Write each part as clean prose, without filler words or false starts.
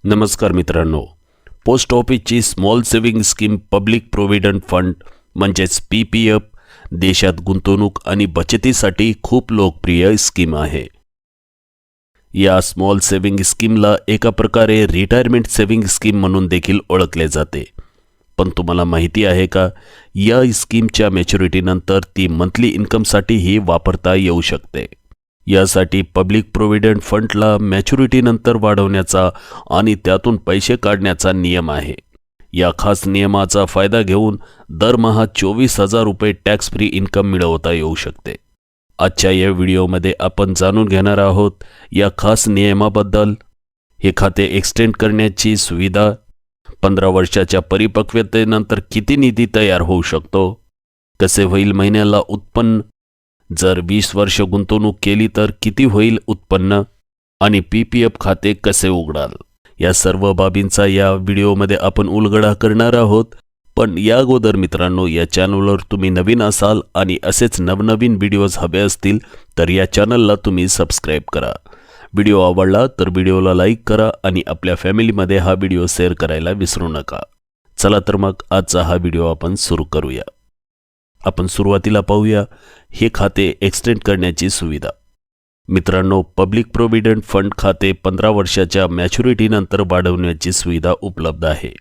नमस्कार मित्रांनो, पोस्ट ऑफिसची small saving scheme public provident fund म्हणजेच PPF देशात गुंतवणूक आणि बचतीसाठी खूप लोकप्रिय स्कीम आहे. या स्मॉल सेव्हिंग स्कीमला एका प्रकारे रिटायरमेंट सेव्हिंग स्कीम म्हणून देखील ओळखले जाते. पण तुम्हाला माहिती आहे का, या स्कीमच्या मॅच्युरिटीनंतर ती मंथली इन्कमसाठीही वापरता येऊ शकते. यासाठी पब्लिक प्रोव्हिडंट फंडला मॅच्युरिटीनंतर वाढवण्याचा आणि त्यातून पैसे काढण्याचा नियम आहे. या खास नियमाचा फायदा घेऊन दरमहा 24,000 रुपये टॅक्स फ्री इन्कम मिळवता येऊ शकते. आजच्या या व्हिडिओमध्ये आपण जाणून घेणार आहोत या खास नियमाबद्दल, हे खाते एक्सटेंड करण्याची सुविधा, 15 वर्षाच्या परिपक्वतेनंतर किती निधी तयार होऊ शकतो, कसे होईल महिन्याला उत्पन्न, जर 20 वर्ष गुंतवणूक केली तर किती होईल उत्पन्न, आणि PPF खाते कसे उघडाल, या सर्व बाबींचा या व्हिडिओमध्ये आपण उलगडा करणार आहोत. पण या अगोदर मित्रांनो, या चॅनलवर तुम्ही नवीन असाल आणि असेच नवनवीन व्हिडिओज हवे असतील तर या चॅनलला तुम्ही सबस्क्राईब करा. व्हिडिओ आवडला तर व्हिडिओला लाईक करा आणि आपल्या फॅमिलीमध्ये हा व्हिडिओ शेअर करायला विसरू नका. चला तर मग आजचा हा व्हिडिओ आपण सुरू करूया. आपण सुरुवातीला पाहूया हे खाते एक्सटेंड करण्याची सुविधा. मित्रांनो, पब्लिक प्रोव्हिडंट फंड खाते 15 वर्षाच्या मॅच्युरिटीनंतर वाढवण्याची सुविधा उपलब्ध आहे.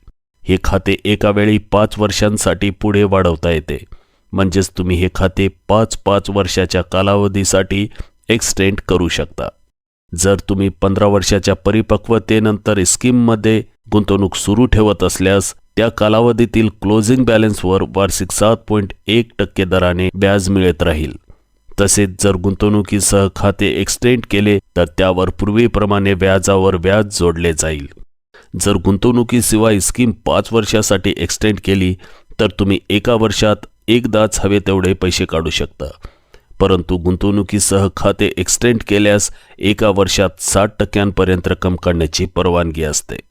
हे खाते एका वेळी 5 वर्षांसाठी पुढे वाढवता येते. म्हणजेच तुम्ही हे खाते 5 वर्षाच्या कालावधीसाठी एक्सटेंड करू शकता. जर तुम्ही 15 वर्षाच्या परिपक्वतेनंतर स्कीममध्ये गुंतवणूक सुरू ठेवत असल्यास त्या कालावधीतील क्लोजिंग बॅलन्सवर वार्षिक 7.1% दराने व्याज मिळत राहील. तसेच जर गुंतवणुकीसह खाते एक्सटेंड केले तर त्यावर पूर्वीप्रमाणे व्याजावर व्याज जोडले जाईल. जर गुंतवणुकीशिवाय स्कीम 5 वर्षासाठी एक्सटेंड केली तर तुम्ही एका वर्षात एकदाच हवे तेवढे पैसे काढू शकता. परंतु गुंतवणुकीसह खाते एक्सटेंड केल्यास एका वर्षात 60% रक्कम काढण्याची परवानगी असते.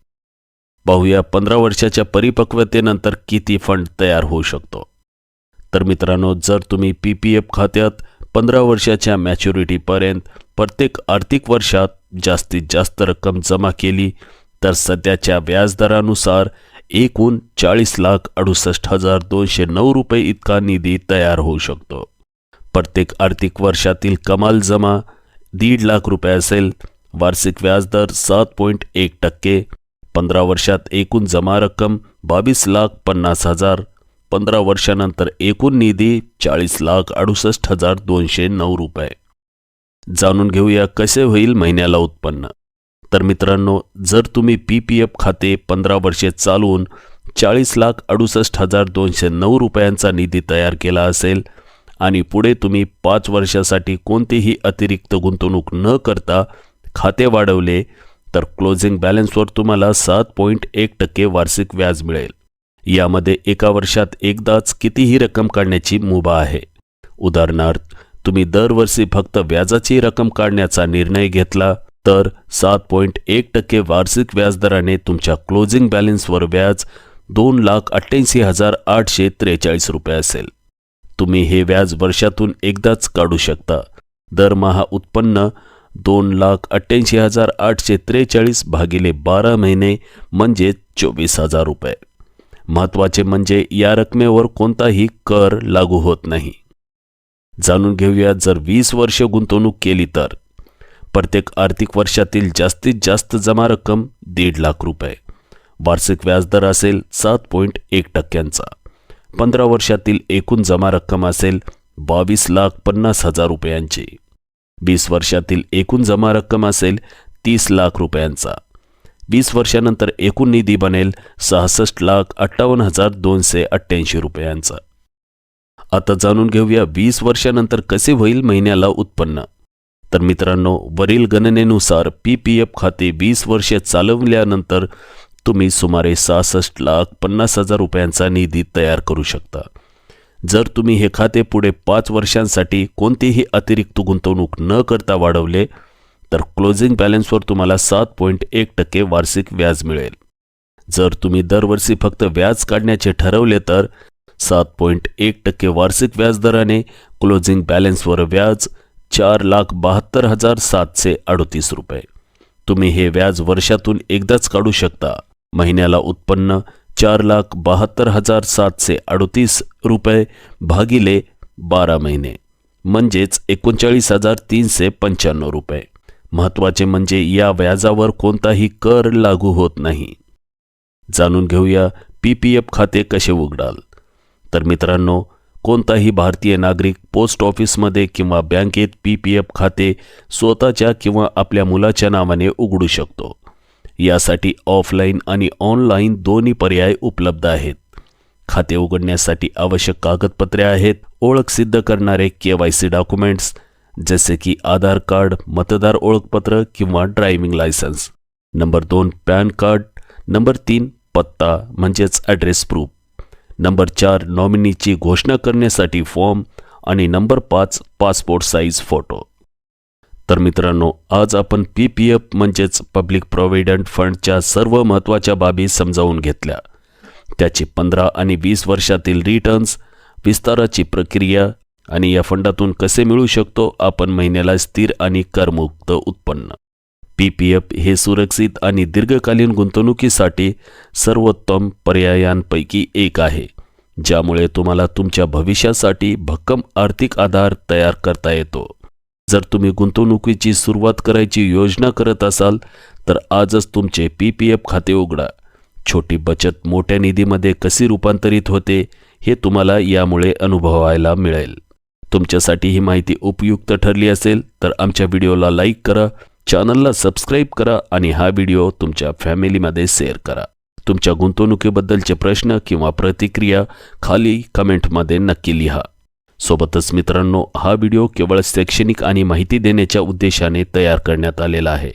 पाहूया 15 वर्षाच्या परिपक्वतेनंतर किती फंड तयार होऊ शकतो. तर मित्रांनो, जर तुम्ही PPF खात्यात 15 वर्षाच्या मॅच्युरिटीपर्यंत प्रत्येक आर्थिक वर्षात जास्तीत जास्त रक्कम जमा केली तर सध्याच्या व्याजदरानुसार एकूण 40,68,209 रुपये इतका निधी तयार होऊ शकतो. प्रत्येक आर्थिक वर्षातील कमाल जमा 1.5 लाख रुपये असेल. वार्षिक व्याजदर 7.1%. 15 वर्षात एकूण जमा रक्कम 22,50,000. 15 वर्षानंतर एकूण निधी 40,68,209 रुपये. जाणून घेऊया कसे होईल महिन्याला उत्पन्न. तर मित्रांनो, जर तुम्ही PPF खाते 15 वर्षे चालवून 40,68,209 रुपयांचा निधी तयार केला असेल आणि पुढे तुम्ही 5 वर्षासाठी कोणतीही अतिरिक्त गुंतवणूक न करता खाते वाढवले तर क्लोजिंग बॅलन्सवर तुम्हाला 7.1% वार्षिक व्याज मिळेल. यामध्ये एका वर्षात एकदाच कितीही रक्कम काढण्याची मुभा आहे. उदाहरणार्थ, तुम्ही दरवर्षी फक्त व्याजाची रक्कम काढण्याचा निर्णय घेतला तर 7.1% वार्षिक व्याजदराने तुमच्या क्लोजिंग बॅलन्सवर व्याज 2,88,843 रुपये असेल. तुम्ही हे व्याज वर्षातून एकदाच काढू शकता. दरमहा उत्पन्न 2,88,843 भागिले 12 महिने म्हणजे 24,000 रुपये. महत्त्वाचे म्हणजे या रकमेवर कोणताही कर लागू होत नाही. जाणून घेऊया जर 20 वर्ष गुंतवणूक केली तर प्रत्येक आर्थिक वर्षातील जास्तीत जास्त जमा रक्कम 1.5 लाख रुपये. वार्षिक व्याजदर असेल 7.1%. 15 वर्षातील एकूण जमा रक्कम असेल 22,50,000 रुपयांची. 20 वर्षातील एकूण जमा रक्कम असेल 30 लाख रुपयांचा. 20 वर्षानंतर एकूण निधी बनेल 66,58,288 रुपयांचा. आता जाणून घेऊया 20 वर्षानंतर कसे होईल महिन्याला उत्पन्न. तर मित्रांनो, वरील गणनेनुसार PPF खाते 20 वर्षे चालवल्यानंतर तुम्ही सुमारे 66,50,000 रुपयांचा निधी तयार करू शकता. जर तुम्ही हे खाते पुढे 5 वर्षांसाठी कोणतीही अतिरिक्त गुंतवणूक न करता वाढवले तर क्लोजिंग बॅलन्सवर तुम्हाला 7.1% वार्षिक व्याज मिळेल. जर तुम्ही दरवर्षी फक्त व्याज काढण्याचे ठरवले तर 7.1% वार्षिक व्याजदराने क्लोजिंग बॅलन्सवर व्याज 4,72,738 रुपये. तुम्ही हे व्याज वर्षातून एकदाच काढू शकता. महिन्याला उत्पन्न 4,72,738 रुपये भागिले 12 महिने म्हणजेच 39,395 रुपये. महत्त्वाचे म्हणजे या व्याजावर कोणताही कर लागू होत नाही. जाणून घेऊया PPF खाते कसे उघडाल. तर मित्रांनो, कोणताही भारतीय नागरिक पोस्ट ऑफिसमध्ये किंवा बँकेत PPF खाते स्वतःच्या किंवा आपल्या मुलाच्या नावाने उघडू शकतो. यासाठी ऑफलाईन आणि ऑनलाईन दोन्ही पर्याय उपलब्ध आहेत. खाते उघडण्यासाठी आवश्यक कागदपत्रे आहेत. ओळख सिद्ध करणारे KYC डॉक्युमेंट्स जसे की आधार कार्ड, मतदार ओळखपत्र किंवा driving licence. Number 2 pan card. Number 3 पत्ता म्हणजेच ॲड्रेस प्रूफ. नंबर 4 नॉमिनीची घोषणा करण्यासाठी फॉर्म आणि नंबर 5 पासपोर्ट साईज फोटो. तर मित्रांनो, आज आपण PPF म्हणजेच पब्लिक प्रॉव्हिडंट फंडच्या सर्व महत्त्वाच्या बाबी समजावून घेतल्या. त्याचे 15 आणि 20 वर्षातील रिटर्न्स, विस्ताराची प्रक्रिया आणि या फंडातून कसे मिळू शकतो आपण महिन्याला स्थिर आणि करमुक्त उत्पन्न. PPF हे सुरक्षित आणि दीर्घकालीन गुंतवणुकीसाठी सर्वोत्तम पर्यायांपैकी एक आहे, ज्यामुळे तुम्हाला तुमच्या भविष्यासाठी भक्कम आर्थिक आधार तयार करता येतो. जर तुम्ही गुंतवणुकीची सुरुवात करायची योजना करत असाल तर आजच तुमचे PPF खाते उघडा. छोटी बचत मोठ्या निधीमध्ये कशी रूपांतरित होते हे तुम्हाला यामुळे अनुभवायला मिळेल. तुमच्यासाठी ही माहिती उपयुक्त ठरली असेल तर आमच्या व्हिडिओला लाईक करा, चॅनलला सबस्क्राईब करा आणि हा व्हिडिओ तुमच्या फॅमिलीमध्ये शेअर करा. तुमच्या गुंतवणुकीबद्दलचे प्रश्न किंवा प्रतिक्रिया खाली कमेंटमध्ये नक्की लिहा. सोबतच मित्रांनो, हा व्हिडिओ केवळ शैक्षणिक आणि माहिती देण्याच्या उद्देशाने तयार करण्यात आलेला आहे.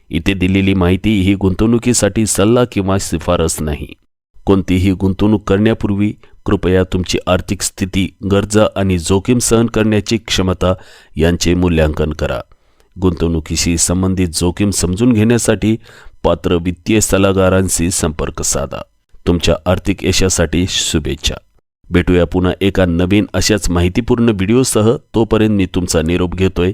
इथे दिलेली माहिती ही गुंतवणुकीसाठी सल्ला किंवा शिफारस नाही. कोणतीही गुंतवणूक करण्यापूर्वी कृपया तुमची आर्थिक स्थिती, गरजा आणि जोखीम सहन करण्याची क्षमता यांचे मूल्यांकन करा. गुंतवणुकीशी संबंधित जोखीम समजून घेण्यासाठी पात्र वित्तीय सल्लागारांशी संपर्क साधा. तुमच्या आर्थिक यशासाठी शुभेच्छा. भेटूया पुन्हा एका नवीन अशाच माहितीपूर्ण व्हिडिओसह. तोपर्यंत मी तुमचा निरोप घेतोय.